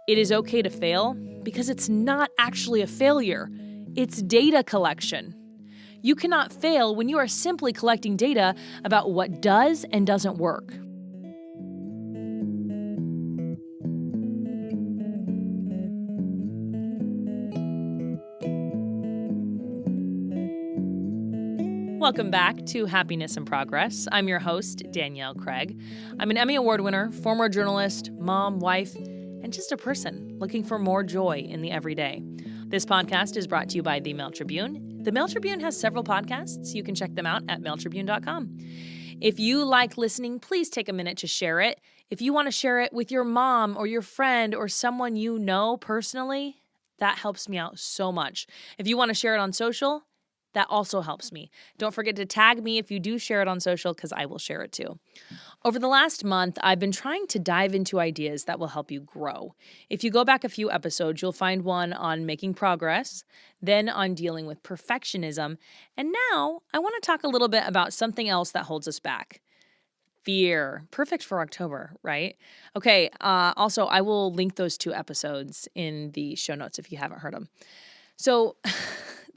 It is okay to fail because it's not actually a failure. It's data collection. You cannot fail when you are simply collecting data about what does and doesn't work. Welcome back to Happiness in Progress. I'm your host, Danielle Craig. I'm an Emmy Award winner, former journalist, mom, wife, and just a person looking for more joy in the everyday. This podcast is brought to you by the Mail Tribune. The Mail Tribune has several podcasts. You can check them out at mailtribune.com. If you like listening, please take a minute to share it. If you want to share it with your mom or your friend or someone you know personally, that helps me out so much. If you want to share it on social, that also helps me. Don't forget to tag me if you do share it on social, because I will share it too. Over the last month, I've been trying to dive into ideas that will help you grow. If you go back a few episodes, you'll find one on making progress, then on dealing with perfectionism, and now I want to talk a little bit about something else that holds us back. Fear. Perfect for October, right? Okay, also, I will link those two episodes in the show notes if you haven't heard them. So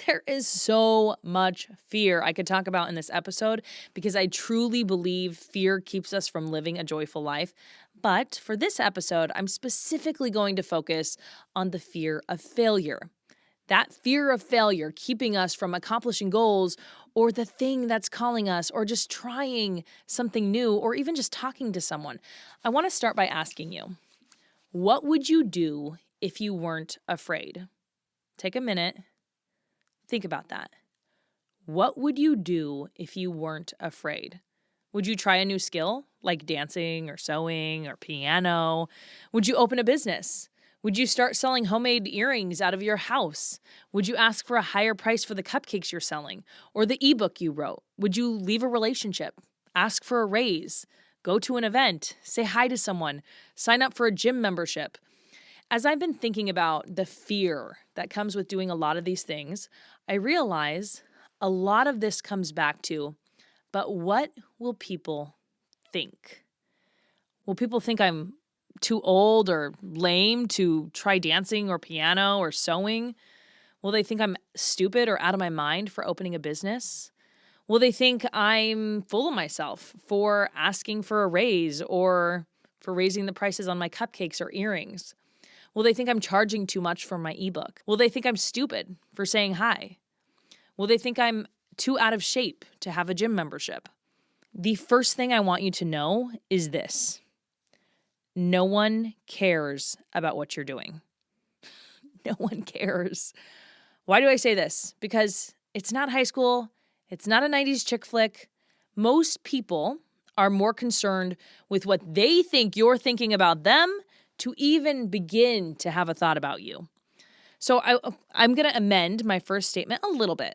there is so much fear I could talk about in this episode because I truly believe fear keeps us from living a joyful life. But for this episode, I'm specifically going to focus on the fear of failure. That fear of failure keeping us from accomplishing goals or the thing that's calling us or just trying something new or even just talking to someone. I want to start by asking you, what would you do if you weren't afraid? Take a minute. Think about that. What would you do if you weren't afraid? Would you try a new skill like dancing or sewing or piano? Would you open a business? Would you start selling homemade earrings out of your house? Would you ask for a higher price for the cupcakes you're selling or the ebook you wrote? Would you leave a relationship? Ask for a raise? Go to an event? Say hi to someone? Sign up for a gym membership? As I've been thinking about the fear that comes with doing a lot of these things, I realize a lot of this comes back to, but what will people think? Will people think I'm too old or lame to try dancing or piano or sewing? Will they think I'm stupid or out of my mind for opening a business? Will they think I'm full of myself for asking for a raise or for raising the prices on my cupcakes or earrings? Will they think I'm charging too much for my ebook? Will they think I'm stupid for saying hi? Will they think I'm too out of shape to have a gym membership? The first thing I want you to know is this. No one cares about what you're doing. No one cares. Why do I say this? Because it's not high school. It's not a 90s chick flick. Most people are more concerned with what they think you're thinking about them to even begin to have a thought about you. So I'm going to amend my first statement a little bit.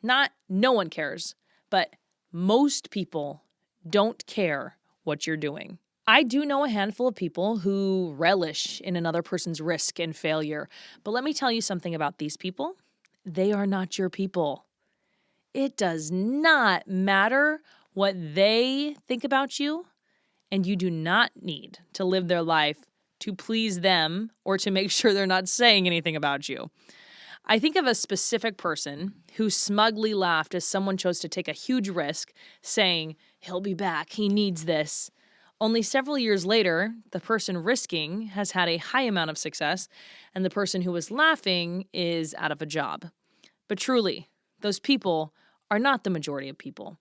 Not no one cares, but most people don't care what you're doing. I do know a handful of people who relish in another person's risk and failure, but let me tell you something about these people. They are not your people. It does not matter what they think about you, and you do not need to live their life to please them or to make sure they're not saying anything about you. I think of a specific person who smugly laughed as someone chose to take a huge risk, saying, "He'll be back, he needs this." Only several years later, the person risking has had a high amount of success, and the person who was laughing is out of a job. But truly, those people are not the majority of people.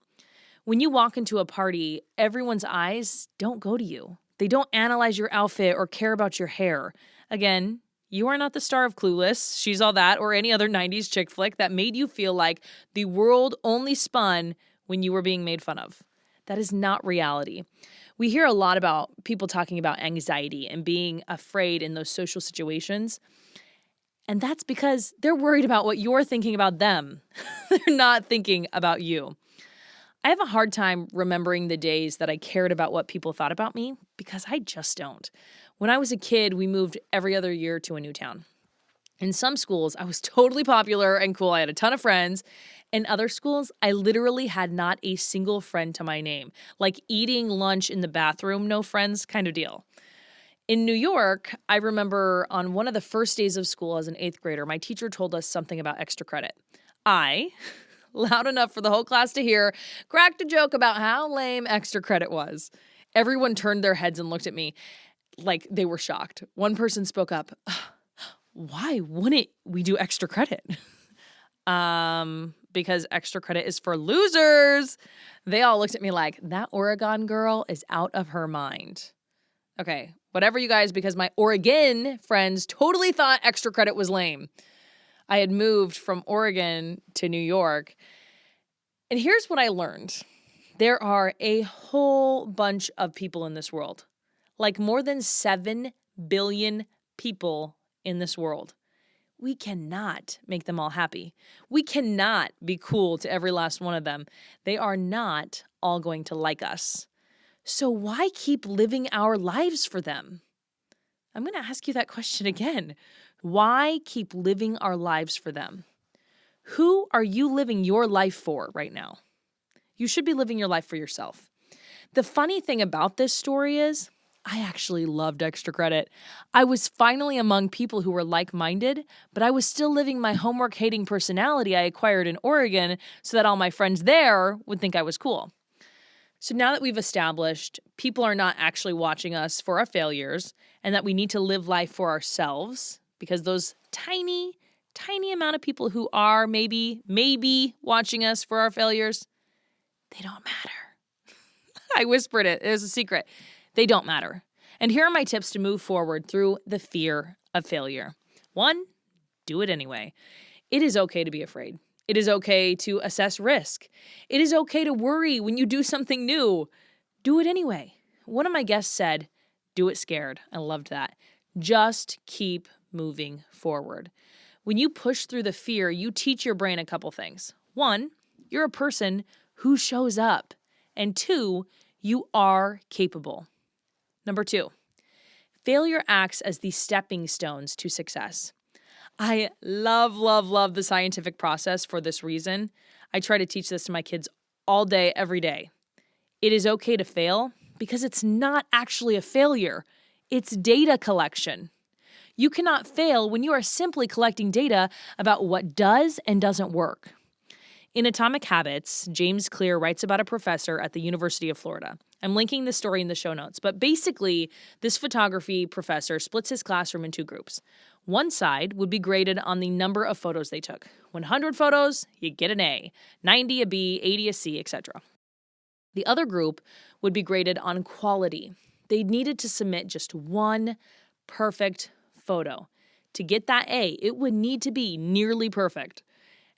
When you walk into a party, everyone's eyes don't go to you. They don't analyze your outfit or care about your hair. Again, you are not the star of Clueless, She's All That, or any other 90s chick flick that made you feel like the world only spun when you were being made fun of. That is not reality. We hear a lot about people talking about anxiety and being afraid in those social situations. And that's because they're worried about what you're thinking about them. They're not thinking about you. I have a hard time remembering the days that I cared about what people thought about me because I just don't. When I was a kid, we moved every other year to a new town. In some schools, I was totally popular and cool. I had a ton of friends. In other schools, I literally had not a single friend to my name, like eating lunch in the bathroom, no friends kind of deal. In New York, I remember on one of the first days of school as an 8th grader, my teacher told us something about extra credit. I, loud enough for the whole class to hear, cracked a joke about how lame extra credit was. Everyone turned their heads and looked at me like they were shocked. One person spoke up, "Why wouldn't we do extra credit?" Because extra credit is for losers. They all looked at me like, that Oregon girl is out of her mind. Okay, whatever you guys, because my Oregon friends totally thought extra credit was lame. I had moved from Oregon to New York. And here's what I learned. There are a whole bunch of people in this world, like more than 7 billion people in this world. We cannot make them all happy. We cannot be cool to every last one of them. They are not all going to like us. So why keep living our lives for them? I'm going to ask you that question again. Why keep living our lives for them? Who are you living your life for right now? You should be living your life for yourself. The funny thing about this story is I actually loved extra credit. I was finally among people who were like-minded, but I was still living my homework-hating personality I acquired in Oregon so that all my friends there would think I was cool. So now that we've established people are not actually watching us for our failures and that we need to live life for ourselves because those tiny amount of people who are maybe watching us for our failures, they don't matter. I whispered it. It was a secret. They don't matter. And here are my tips to move forward through the fear of failure. 1, do it anyway. It is okay to be afraid. It is okay to assess risk. It is okay to worry when you do something new. Do it anyway. One of my guests said, do it scared. I loved that. Just keep moving forward. When you push through the fear, you teach your brain a couple things. 1, you're a person who shows up. And 2, you are capable. Number 2, failure acts as the stepping stones to success. I love the scientific process for this reason. I try to teach this to my kids all day, every day. It is okay to fail because it's not actually a failure. It's data collection. You cannot fail when you are simply collecting data about what does and doesn't work. In Atomic Habits, James Clear writes about a professor at the University of Florida. I'm linking the story in the show notes, but basically, this photography professor splits his classroom in 2 groups. One side would be graded on the number of photos they took. 100 photos, you get an A, 90 a B, 80 a C, etc. The other group would be graded on quality. They needed to submit just one perfect photo. To get that A, it would need to be nearly perfect.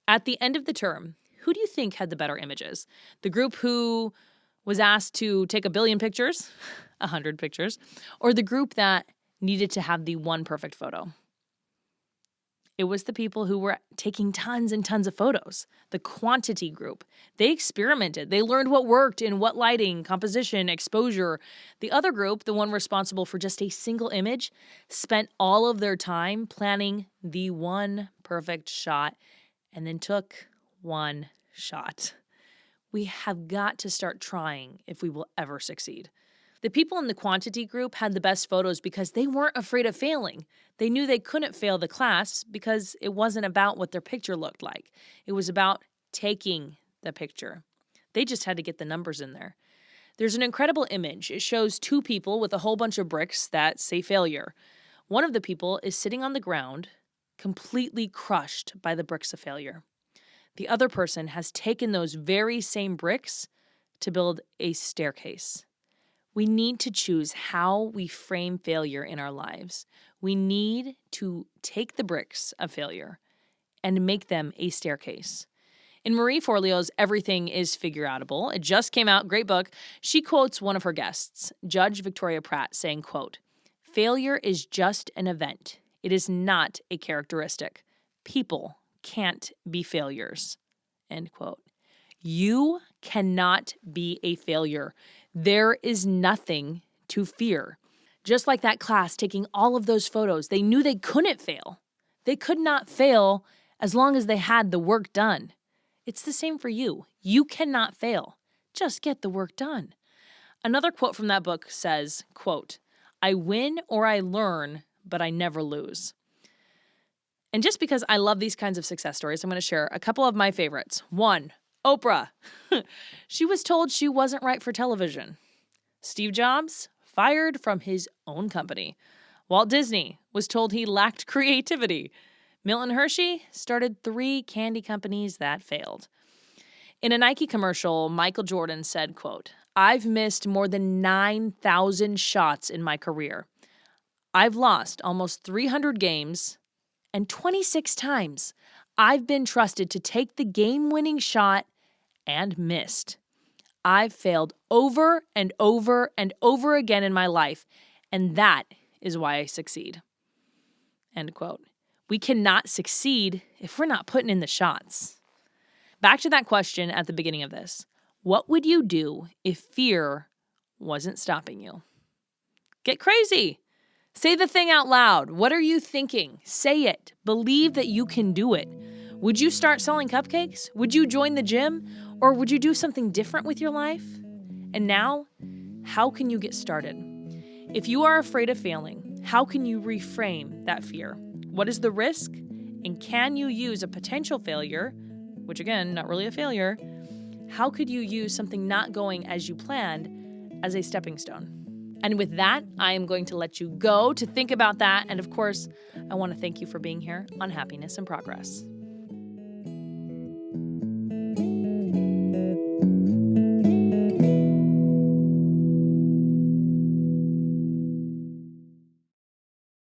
At the end of the term, who do you think had the better images? The group who was asked to take 1 billion pictures, 100 pictures, or the group that needed to have the one perfect photo? It was the people who were taking tons and tons of photos, the quantity group. They experimented. They learned what worked in what lighting, composition, exposure. The other group, the one responsible for just a single image, spent all of their time planning the one perfect shot and then took one shot. We have got to start trying if we will ever succeed. The people in the quantity group had the best photos because they weren't afraid of failing. They knew they couldn't fail the class because it wasn't about what their picture looked like. It was about taking the picture. They just had to get the numbers in there. There's an incredible image. It shows 2 people with a whole bunch of bricks that say failure. One of the people is sitting on the ground, completely crushed by the bricks of failure. The other person has taken those very same bricks to build a staircase. We need to choose how we frame failure in our lives. We need to take the bricks of failure and make them a staircase. In Marie Forleo's Everything is Figureoutable, it just came out, great book, she quotes one of her guests, Judge Victoria Pratt, saying, quote, "Failure is just an event. It is not a characteristic. People can't be failures." End quote. You cannot be a failure. There is nothing to fear. Just like that class taking all of those photos, they knew they couldn't fail. They could not fail as long as they had the work done. It's the same for you. You cannot fail. Just get the work done. Another quote from that book says, quote, I win or I learn, but I never lose. And just because I love these kinds of success stories, I'm going to share a couple of my favorites. 1, Oprah. She was told she wasn't right for television. Steve Jobs, fired from his own company. Walt Disney was told he lacked creativity. Milton Hershey started 3 candy companies that failed. In a Nike commercial, Michael Jordan said, quote, "I've missed more than 9,000 shots in my career. I've lost almost 300 games, and 26 times I've been trusted to take the game-winning shot and missed. I've failed over and over and over again in my life, and that is why I succeed." End quote. We cannot succeed if we're not putting in the shots. Back to that question at the beginning of this. What would you do if fear wasn't stopping you? Get crazy. Say the thing out loud. What are you thinking? Say it. Believe that you can do it. Would you start selling cupcakes? Would you join the gym? Or would you do something different with your life? And now, how can you get started? If you are afraid of failing, how can you reframe that fear? What is the risk? And can you use a potential failure, which again, not really a failure, how could you use something not going as you planned as a stepping stone? And with that, I am going to let you go to think about that. And of course, I want to thank you for being here on Happiness in Progress.